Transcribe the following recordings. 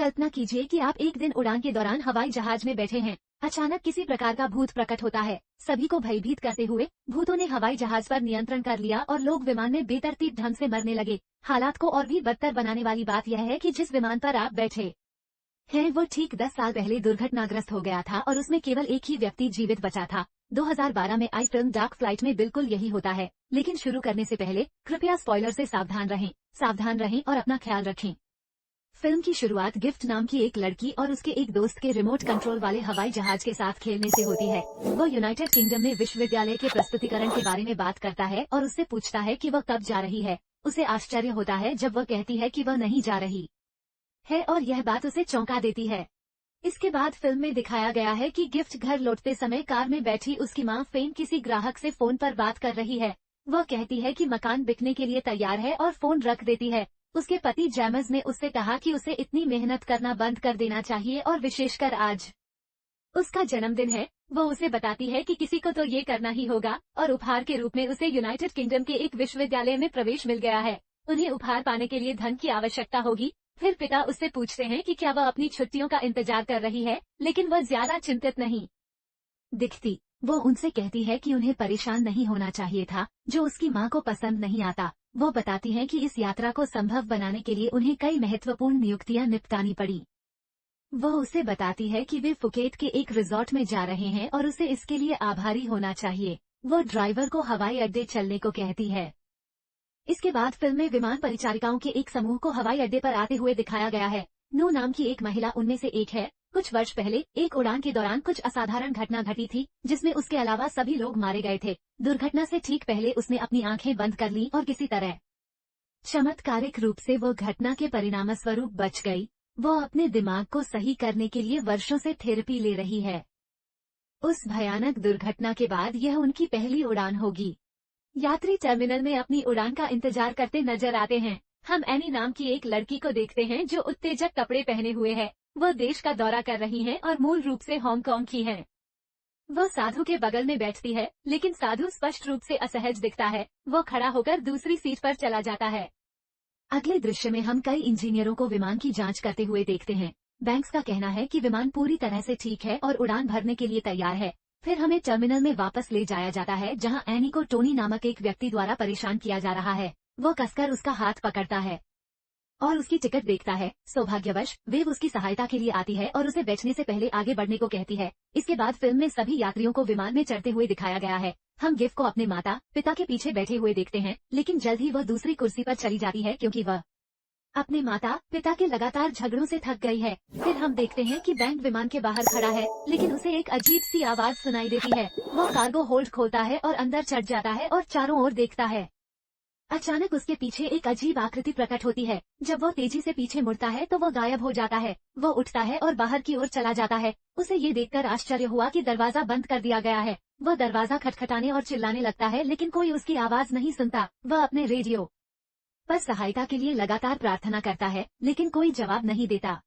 कल्पना कीजिए कि आप एक दिन उड़ान के दौरान हवाई जहाज में बैठे हैं। अचानक किसी प्रकार का भूत प्रकट होता है। सभी को भयभीत करते हुए भूतों ने हवाई जहाज पर नियंत्रण कर लिया और लोग विमान में बेतरतीब ढंग से मरने लगे। हालात को और भी बदतर बनाने वाली बात यह है कि जिस विमान पर आप बैठे हैं वो ठीक 10 साल पहले दुर्घटनाग्रस्त हो गया था और उसमें केवल एक ही व्यक्ति जीवित बचा था। 2012 में आई फिल्म डार्क फ्लाइट में बिल्कुल यही होता है। लेकिन शुरू करने से पहले कृपया स्पॉइलर से सावधान रहें और अपना ख्याल रखें। फिल्म की शुरुआत गिफ्ट नाम की एक लड़की और उसके एक दोस्त के रिमोट कंट्रोल वाले हवाई जहाज के साथ खेलने से होती है। वो यूनाइटेड किंगडम में विश्वविद्यालय के प्रस्तुतिकरण के बारे में बात करता है और उससे पूछता है कि वह कब जा रही है। उसे आश्चर्य होता है जब वह कहती है कि वह नहीं जा रही है और यह बात उसे चौंका देती है। इसके बाद फिल्म में दिखाया गया है कि गिफ्ट घर लौटते समय कार में बैठी उसकी मां फेन किसी ग्राहक से फोन पर बात कर रही है। वह कहती है कि मकान बिकने के लिए तैयार है और फोन रख देती है। उसके पति जेम्स ने उससे कहा कि उसे इतनी मेहनत करना बंद कर देना चाहिए और विशेषकर आज उसका जन्मदिन है। वो उसे बताती है कि किसी को तो ये करना ही होगा और उपहार के रूप में उसे यूनाइटेड किंगडम के एक विश्वविद्यालय में प्रवेश मिल गया है। उन्हें उपहार पाने के लिए धन की आवश्यकता होगी। फिर पिता उससे पूछते हैं कि क्या वह अपनी छुट्टियों का इंतजार कर रही है, लेकिन वह ज्यादा चिंतित नहीं दिखती। वो उनसे कहती है कि उन्हें परेशान नहीं होना चाहिए था, जो उसकी मां को पसंद नहीं आता। वो बताती हैं कि इस यात्रा को संभव बनाने के लिए उन्हें कई महत्वपूर्ण नियुक्तियां निपटानी पड़ी। वो उसे बताती है कि वे फुकेट के एक रिजॉर्ट में जा रहे हैं और उसे इसके लिए आभारी होना चाहिए। वो ड्राइवर को हवाई अड्डे चलने को कहती है। इसके बाद फिल्म में विमान परिचारिकाओं के एक समूह को हवाई अड्डे पर आते हुए दिखाया गया है। नू नाम की एक महिला उनमें से एक है। कुछ वर्ष पहले एक उड़ान के दौरान कुछ असाधारण घटना घटी थी जिसमें उसके अलावा सभी लोग मारे गए थे। दुर्घटना से ठीक पहले उसने अपनी आंखें बंद कर ली और किसी तरह चमत्कारिक रूप से वो घटना के परिणामस्वरूप बच गई। वो अपने दिमाग को सही करने के लिए वर्षों से थेरेपी ले रही है। उस भयानक दुर्घटना के बाद यह उनकी पहली उड़ान होगी। यात्री टर्मिनल में अपनी उड़ान का इंतजार करते नजर आते हैं। हम एनी नाम की एक लड़की को देखते हैं जो उत्तेजक कपड़े पहने हुए है। वह देश का दौरा कर रही हैं और मूल रूप से हांगकांग की हैं। वह साधु के बगल में बैठती है, लेकिन साधु स्पष्ट रूप से असहज दिखता है। वह खड़ा होकर दूसरी सीट पर चला जाता है। अगले दृश्य में हम कई इंजीनियरों को विमान की जांच करते हुए देखते हैं। बैंक्स का कहना है कि विमान पूरी तरह से ठीक है और उड़ान भरने के लिए तैयार है। फिर हमें टर्मिनल में वापस ले जाया जाता है जहां एनी को टोनी नामक एक व्यक्ति द्वारा परेशान किया जा रहा है। वो कसकर उसका हाथ पकड़ता है और उसकी टिकट देखता है। सौभाग्यवश वेव उसकी सहायता के लिए आती है और उसे बैठने से पहले आगे बढ़ने को कहती है। इसके बाद फिल्म में सभी यात्रियों को विमान में चढ़ते हुए दिखाया गया है। हम गिफ को अपने माता पिता के पीछे बैठे हुए देखते हैं, लेकिन जल्द ही वह दूसरी कुर्सी पर चली जाती है क्योंकि वह अपने माता पिता के लगातार झगड़ों से थक गई है। फिर हम देखते हैं कि बैंक विमान के बाहर खड़ा है, लेकिन उसे एक अजीब सी आवाज सुनाई देती है। वो कार्गो होल्ड खोलता है और अंदर चढ़ जाता है और चारों ओर देखता है। अचानक उसके पीछे एक अजीब आकृति प्रकट होती है। जब वो तेजी से पीछे मुड़ता है तो वो गायब हो जाता है। वो उठता है और बाहर की ओर चला जाता है। उसे ये देखकर आश्चर्य हुआ कि दरवाजा बंद कर दिया गया है। वह दरवाजा खटखटाने और चिल्लाने लगता है, लेकिन कोई उसकी आवाज नहीं सुनता। वह अपने रेडियो पर सहायता के लिए लगातार प्रार्थना करता है, लेकिन कोई जवाब नहीं देता।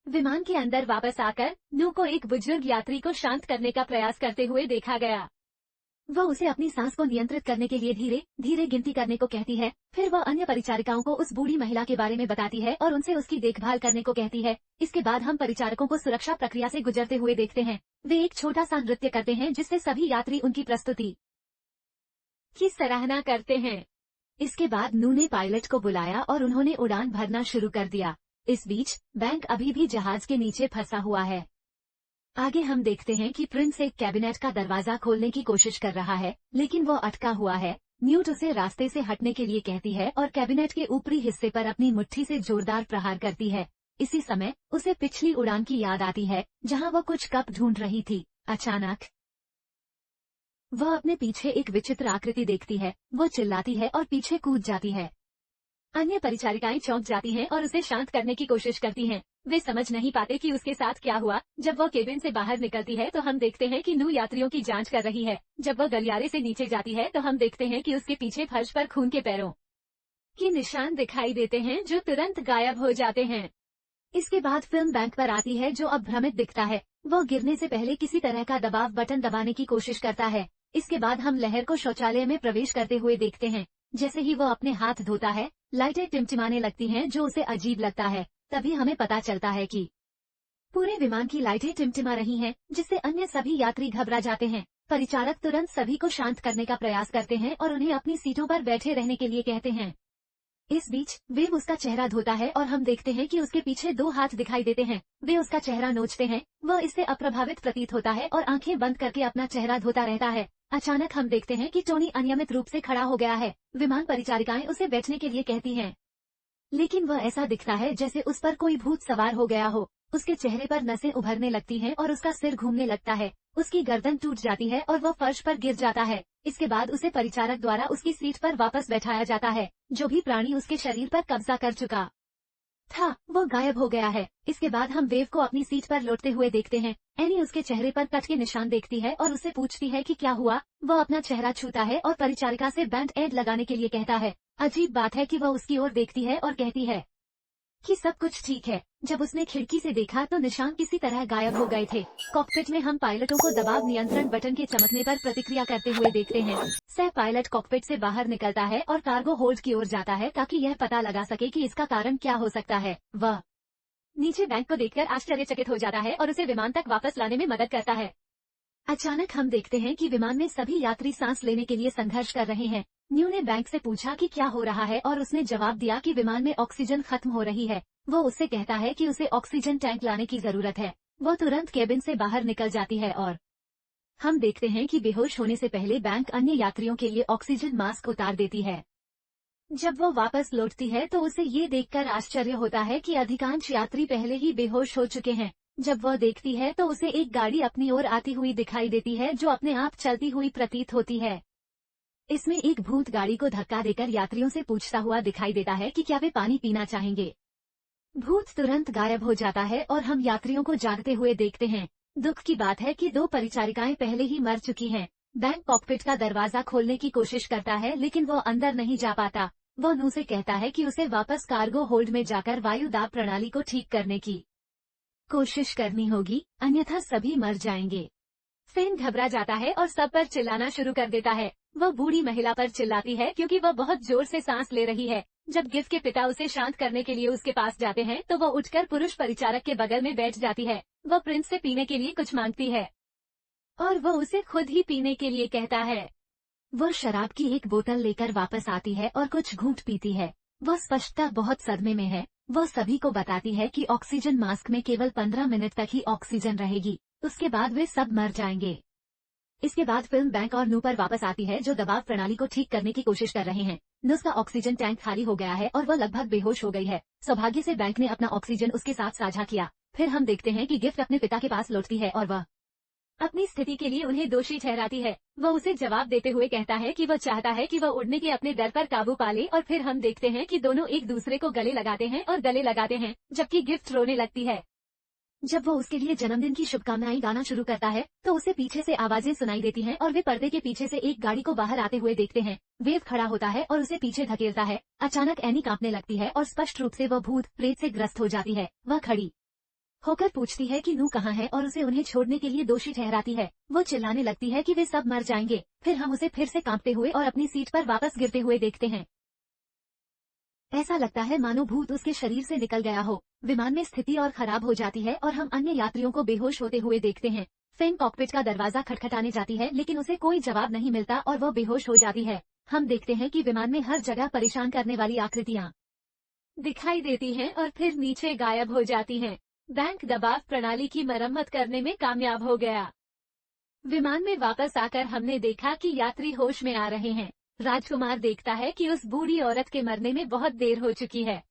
विमान के अंदर वापस आकर नू को एक बुजुर्ग यात्री को शांत करने का प्रयास करते हुए देखा गया। वह उसे अपनी सांस को नियंत्रित करने के लिए धीरे धीरे गिनती करने को कहती है। फिर वह अन्य परिचारिकाओं को उस बूढ़ी महिला के बारे में बताती है और उनसे उसकी देखभाल करने को कहती है। इसके बाद हम परिचारकों को सुरक्षा प्रक्रिया से गुजरते हुए देखते हैं। वे एक छोटा सा नृत्य करते हैं जिससे सभी यात्री उनकी प्रस्तुति की सराहना करते हैं। इसके बाद नू ने पायलट को बुलाया और उन्होंने उड़ान भरना शुरू कर दिया। इस बीच बैंक अभी भी जहाज के नीचे फंसा हुआ है। आगे हम देखते हैं कि प्रिंस एक कैबिनेट का दरवाजा खोलने की कोशिश कर रहा है, लेकिन वो अटका हुआ है। न्यूट उसे रास्ते से हटने के लिए कहती है और कैबिनेट के ऊपरी हिस्से पर अपनी मुट्ठी से जोरदार प्रहार करती है। इसी समय उसे पिछली उड़ान की याद आती है जहां वो कुछ कप ढूंढ रही थी। अचानक वह अपने पीछे एक विचित्र आकृति देखती है। वो चिल्लाती है और पीछे कूद जाती है। अन्य परिचारिकाएं चौंक जाती हैं और उसे शांत करने की कोशिश करती हैं। वे समझ नहीं पाते कि उसके साथ क्या हुआ। जब वह केबिन से बाहर निकलती है तो हम देखते हैं कि नू यात्रियों की जांच कर रही है। जब वह गलियारे से नीचे जाती है तो हम देखते हैं कि उसके पीछे फर्श पर खून के पैरों के निशान दिखाई देते हैं जो तुरंत गायब हो जाते हैं। इसके बाद फिल्म बैंक पर आती है जो अब भ्रमित दिखता है। वो गिरने से पहले किसी तरह का दबाव बटन दबाने की कोशिश करता है। इसके बाद हम लहर को शौचालय में प्रवेश करते हुए देखते हैं। जैसे ही वो अपने हाथ धोता है, लाइटें टिमटिमाने लगती हैं जो उसे अजीब लगता है। तभी हमें पता चलता है कि पूरे विमान की लाइटें टिमटिमा रही हैं, जिससे अन्य सभी यात्री घबरा जाते हैं। परिचारक तुरंत सभी को शांत करने का प्रयास करते हैं और उन्हें अपनी सीटों पर बैठे रहने के लिए कहते हैं। इस बीच वेव उसका चेहरा धोता है और हम देखते हैं कि उसके पीछे 2 हाथ दिखाई देते हैं। वे उसका चेहरा नोचते हैं। वह इससे अप्रभावित प्रतीत होता है और आंखें बंद करके अपना चेहरा धोता रहता है। अचानक हम देखते हैं कि टोनी अनियमित रूप से खड़ा हो गया है। विमान परिचारिकाएं उसे बैठने के लिए कहती हैं, लेकिन वह ऐसा दिखता है जैसे उस पर कोई भूत सवार हो गया हो। उसके चेहरे पर नसें उभरने लगती हैं और उसका सिर घूमने लगता है। उसकी गर्दन टूट जाती है और वह फर्श पर गिर जाता है। इसके बाद उसे परिचारक द्वारा उसकी सीट पर वापस बैठाया जाता है। जो भी प्राणी उसके शरीर पर कब्जा कर चुका था वो गायब हो गया है। इसके बाद हम वेव को अपनी सीट पर लौटते हुए देखते हैं। एनी उसके चेहरे पर कट के निशान देखती है और उससे पूछती है कि क्या हुआ। वह अपना चेहरा छूता है और परिचारिका से बैंड एड लगाने के लिए कहता है। अजीब बात है कि वह उसकी ओर देखती है और कहती है कि सब कुछ ठीक है। जब उसने खिड़की से देखा तो निशान किसी तरह गायब हो गए थे। कॉकपिट में हम पायलटों को दबाव नियंत्रण बटन के चमकने पर प्रतिक्रिया करते हुए देखते हैं। सह पायलट कॉकपिट से बाहर निकलता है और कार्गो होल्ड की ओर जाता है ताकि यह पता लगा सके कि इसका कारण क्या हो सकता है। वह नीचे बैंक को देखकर आश्चर्यचकित हो जाता है और उसे विमान तक वापस लाने में मदद करता है। अचानक हम देखते हैं कि विमान में सभी यात्री सांस लेने के लिए संघर्ष कर रहे हैं। न्यू ने बैंक से पूछा कि क्या हो रहा है और उसने जवाब दिया कि विमान में ऑक्सीजन खत्म हो रही है। वो उससे कहता है कि उसे ऑक्सीजन टैंक लाने की जरूरत है। वो तुरंत केबिन से बाहर निकल जाती है और हम देखते हैं कि बेहोश होने से पहले बैंक अन्य यात्रियों के लिए ऑक्सीजन मास्क उतार देती है। जब वो वापस लौटती है तो उसे ये देखकर आश्चर्य होता है कि अधिकांश यात्री पहले ही बेहोश हो चुके हैं। जब वह देखती है तो उसे एक गाड़ी अपनी ओर आती हुई दिखाई देती है जो अपने आप चलती हुई प्रतीत होती है। इसमें एक भूत गाड़ी को धक्का देकर यात्रियों से पूछता हुआ दिखाई देता है कि क्या वे पानी पीना चाहेंगे। भूत तुरंत गायब हो जाता है और हम यात्रियों को जागते हुए देखते हैं। दुख की बात है कि 2 परिचारिकाएं पहले ही मर चुकी हैं। बैंक कॉकपिट का दरवाजा खोलने की कोशिश करता है लेकिन वो अंदर नहीं जा पाता। वो नू से कहता है कि उसे वापस कार्गो होल्ड में जाकर वायु दाब प्रणाली को ठीक करने की कोशिश करनी होगी, अन्यथा सभी मर जाएंगे। फिन घबरा जाता है और सब पर चिल्लाना शुरू कर देता है। वह बूढ़ी महिला पर चिल्लाती है क्योंकि वह बहुत जोर से सांस ले रही है। जब गिफ के पिता उसे शांत करने के लिए उसके पास जाते हैं तो वह उठकर पुरुष परिचारक के बगल में बैठ जाती है। वह प्रिंस से पीने के लिए कुछ मांगती है और वह उसे खुद ही पीने के लिए कहता है। वह शराब की एक बोतल लेकर वापस आती है और कुछ घूंट पीती है। वह स्पष्टतः बहुत सदमे में है। वह सभी को बताती है कि ऑक्सीजन मास्क में केवल 15 मिनट तक ही ऑक्सीजन रहेगी, उसके बाद वे सब मर जाएंगे। इसके बाद फिल्म बैंक और नू पर वापस आती है जो दबाव प्रणाली को ठीक करने की कोशिश कर रहे हैं। नुस का ऑक्सीजन टैंक खाली हो गया है और वह लगभग बेहोश हो गई है। सौभाग्य से बैंक ने अपना ऑक्सीजन उसके साथ साझा किया। फिर हम देखते हैं कि गिफ्ट अपने पिता के पास लौटती है और वह अपनी स्थिति के लिए उन्हें दोषी ठहराती है। वह उसे जवाब देते हुए कहता है कि वह चाहता है कि वह उड़ने के अपने डर पर काबू पा ले और फिर हम देखते हैं कि दोनों एक दूसरे को गले लगाते हैं और गले लगाते हैं, जबकि गिफ्ट रोने लगती है। जब वो उसके लिए जन्मदिन की शुभकामनाएं गाना शुरू करता है तो उसे पीछे से आवाजें सुनाई देती हैं और वे पर्दे के पीछे से एक गाड़ी को बाहर आते हुए देखते हैं। वेव खड़ा होता है और उसे पीछे धकेलता है। अचानक एनी कांपने लगती है और स्पष्ट रूप से वह भूत प्रेत से ग्रस्त हो जाती है। वह खड़ी होकर पूछती है कि नू कहाँ है और उसे उन्हें छोड़ने के लिए दोषी ठहराती है। वो चिल्लाने लगती है कि वे सब मर जाएंगे। फिर हम उसे फिर से कांपते हुए और अपनी सीट पर वापस गिरते हुए देखते हैं। ऐसा लगता है मानो भूत उसके शरीर से निकल गया हो। विमान में स्थिति और खराब हो जाती है और हम अन्य यात्रियों को बेहोश होते हुए देखते हैं। फेन कॉकपिट का दरवाजा खटखटाने जाती है लेकिन उसे कोई जवाब नहीं मिलता और वो बेहोश हो जाती है। हम देखते हैं कि विमान में हर जगह परेशान करने वाली आकृतियां दिखाई देती हैं और फिर नीचे गायब हो जाती हैं। बैंक दबाव प्रणाली की मरम्मत करने में कामयाब हो गया। विमान में वापस आकर हमने देखा कि यात्री होश में आ रहे हैं। राजकुमार देखता है कि उस बूढ़ी औरत के मरने में बहुत देर हो चुकी है।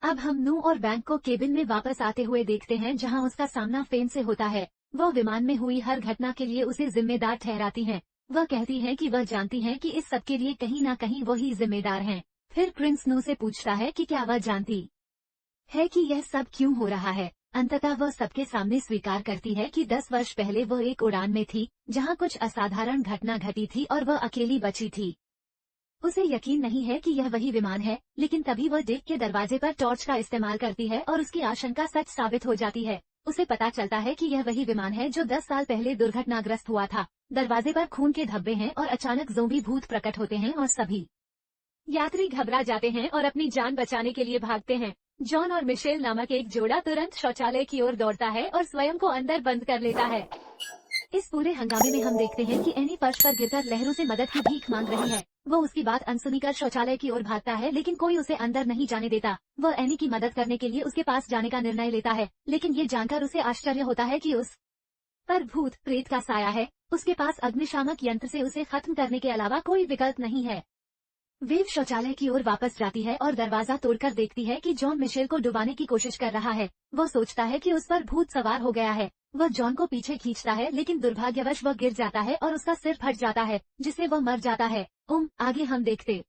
अब हम नू और बैंक को केबिन में वापस आते हुए देखते हैं जहां उसका सामना फेन से होता है। वह विमान में हुई हर घटना के लिए उसे जिम्मेदार ठहराती हैं। वह कहती है कि वह जानती है कि इस सब के लिए कहीं न कहीं वही जिम्मेदार हैं। फिर प्रिंस नू से पूछता है कि क्या वह जानती है कि यह सब क्यों हो रहा है। अंततः वह सबके सामने स्वीकार करती है कि 10 वर्ष पहले वह एक उड़ान में थी जहां कुछ असाधारण घटना घटी थी और वह अकेली बची थी। उसे यकीन नहीं है कि यह वही विमान है, लेकिन तभी वह डेक के दरवाजे पर टॉर्च का इस्तेमाल करती है और उसकी आशंका सच साबित हो जाती है। उसे पता चलता है कि यह वही विमान है जो 10 साल पहले दुर्घटनाग्रस्त हुआ था। दरवाजे पर खून के धब्बे हैं और अचानक ज़ोंबी भूत प्रकट होते हैं और सभी यात्री घबरा जाते हैं और अपनी जान बचाने के लिए भागते हैं। जॉन और मिशेल नामक एक जोड़ा तुरंत शौचालय की ओर दौड़ता है और स्वयं को अंदर बंद कर लेता है। इस पूरे हंगामे में हम देखते हैं कि एनी फर्श पर गिरकर लहरों से मदद की भीख मांग रही है। वो उसकी बात अनसुनी कर शौचालय की ओर भागता है, लेकिन कोई उसे अंदर नहीं जाने देता। वह एनी की मदद करने के लिए उसके पास जाने का निर्णय लेता है, लेकिन ये जानकर उसे आश्चर्य होता है कि उस पर भूत प्रेत का साया है। उसके पास अग्निशामक यंत्र से उसे खत्म करने के अलावा कोई विकल्प नहीं है। वेव शौचालय की ओर वापस जाती है और दरवाजा तोड़कर देखती है कि जॉन मिशेल को डुबाने की कोशिश कर रहा है। वो सोचता है कि उस पर भूत सवार हो गया है। वह जॉन को पीछे खींचता है, लेकिन दुर्भाग्यवश वह गिर जाता है और उसका सिर फट जाता है, जिससे वह मर जाता है। आगे हम देखते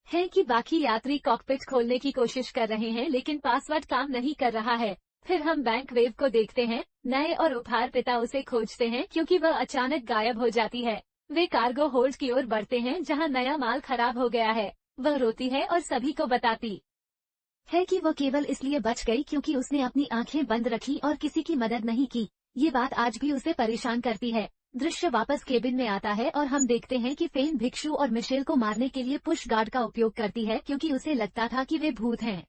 हैं कि बाकी यात्री कॉकपिट खोलने की कोशिश कर रहे हैं, लेकिन पासवर्ड काम नहीं कर रहा है। फिर हम बैंक वेव को देखते हैं। नए और उपहार पिता उसे खोजते हैं क्योंकि वह अचानक गायब हो जाती है। वे कार्गो होल्ड की ओर बढ़ते हैं जहां नया माल खराब हो गया है। वह रोती है और सभी को बताती है कि वह केवल इसलिए बच गई क्योंकि उसने अपनी आंखें बंद रखी और किसी की मदद नहीं की। ये बात आज भी उसे परेशान करती है। दृश्य वापस केबिन में आता है और हम देखते हैं कि फेन भिक्षु और मिशेल को मारने के लिए पुश गार्ड का उपयोग करती है क्योंकि उसे लगता था कि वे भूत हैं।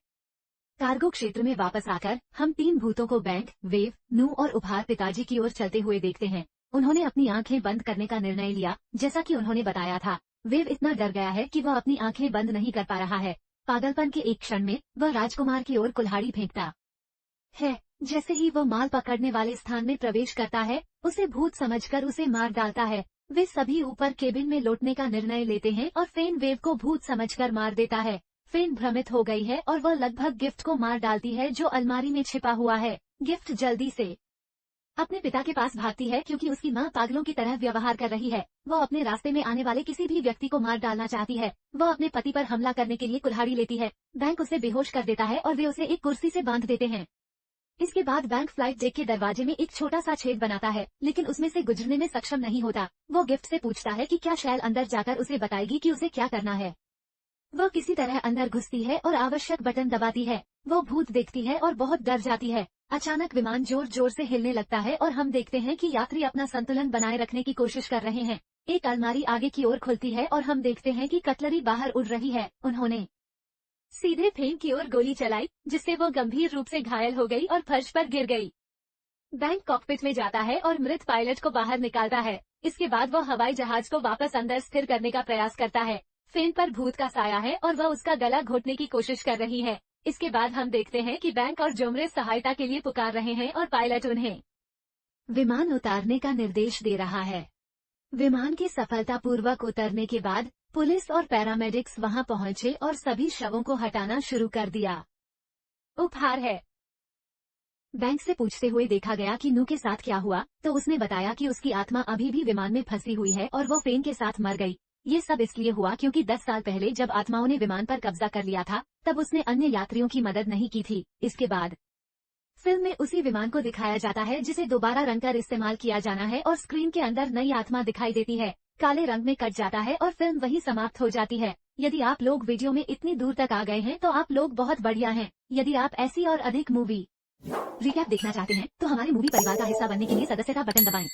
कार्गो क्षेत्र में वापस आकर हम 3 भूतों को बैंक, वेव, नू और उपहार पिताजी की ओर चलते हुए देखते हैं। उन्होंने अपनी आंखें बंद करने का निर्णय लिया, जैसा कि उन्होंने बताया था। वेव इतना डर गया है कि वह अपनी आंखें बंद नहीं कर पा रहा है। पागलपन के एक क्षण में वह राजकुमार की ओर कुल्हाड़ी फेंकता है। जैसे ही वह माल पकड़ने वाले स्थान में प्रवेश करता है, उसे भूत समझकर उसे मार डालता है। वे सभी ऊपर केबिन में लौटने का निर्णय लेते हैं और फेन वेव को भूत समझकर मार देता है। फेन भ्रमित हो गई है और वह लगभग गिफ्ट को मार डालती है जो अलमारी में छिपा हुआ है। गिफ्ट जल्दी से अपने पिता के पास भागती है क्योंकि उसकी मां पागलों की तरह व्यवहार कर रही है। वह अपने रास्ते में आने वाले किसी भी व्यक्ति को मार डालना चाहती है। वह अपने पति पर हमला करने के लिए कुल्हाड़ी लेती है। बैंक उसे बेहोश कर देता है और वे उसे एक कुर्सी से बांध देते हैं। इसके बाद बैंक फ्लाइट डेक के दरवाजे में एक छोटा सा छेद बनाता है, लेकिन उसमें से गुजरने में सक्षम नहीं होता। वो गिफ्ट से पूछता है कि क्या शैल अंदर जाकर उसे बताएगी कि उसे क्या करना है। वह किसी तरह अंदर घुसती है और आवश्यक बटन दबाती है। वो भूत देखती है और बहुत डर जाती है। अचानक विमान जोर जोर से हिलने लगता है और हम देखते हैं कि यात्री अपना संतुलन बनाए रखने की कोशिश कर रहे हैं। एक अलमारी आगे की ओर खुलती है और हम देखते हैं कि कटलरी बाहर उड़ रही है। उन्होंने सीधे फेन की ओर गोली चलाई, जिससे वो गंभीर रूप से घायल हो गई और फर्श पर गिर गई। बैंक कॉकपिट में जाता है और मृत पायलट को बाहर निकालता है। इसके बाद वह हवाई जहाज को वापस अंदर स्थिर करने का प्रयास करता है। फेन पर भूत का साया है और वह उसका गला घोटने की कोशिश कर रही है। इसके बाद हम देखते हैं कि बैंक और जोमरे सहायता के लिए पुकार रहे हैं और पायलट उन्हें विमान उतारने का निर्देश दे रहा है। विमान के सफलतापूर्वक उतरने के बाद पुलिस और पैरामेडिक्स वहां पहुंचे और सभी शवों को हटाना शुरू कर दिया। उपहार है। बैंक से पूछते हुए देखा गया कि नू के साथ क्या हुआ, तो उसने बताया कि उसकी आत्मा अभी भी विमान में फंसी हुई है और वो फेन के साथ मर गई। ये सब इसलिए हुआ क्योंकि 10 साल पहले जब आत्माओं ने विमान पर कब्जा कर लिया था, तब उसने अन्य यात्रियों की मदद नहीं की थी। इसके बाद फिल्म में उसी विमान को दिखाया जाता है जिसे दोबारा रंगकर इस्तेमाल किया जाना है और स्क्रीन के अंदर नई आत्मा दिखाई देती है। काले रंग में कट जाता है और फिल्म वहीं समाप्त हो जाती है। यदि आप लोग वीडियो में इतनी दूर तक आ गए हैं तो आप लोग बहुत बढ़िया हैं। यदि आप ऐसी और अधिक मूवी रिकैप देखना चाहते हैं तो हमारे मूवी परिवार का हिस्सा बनने के लिए सदस्यता बटन दबाएं।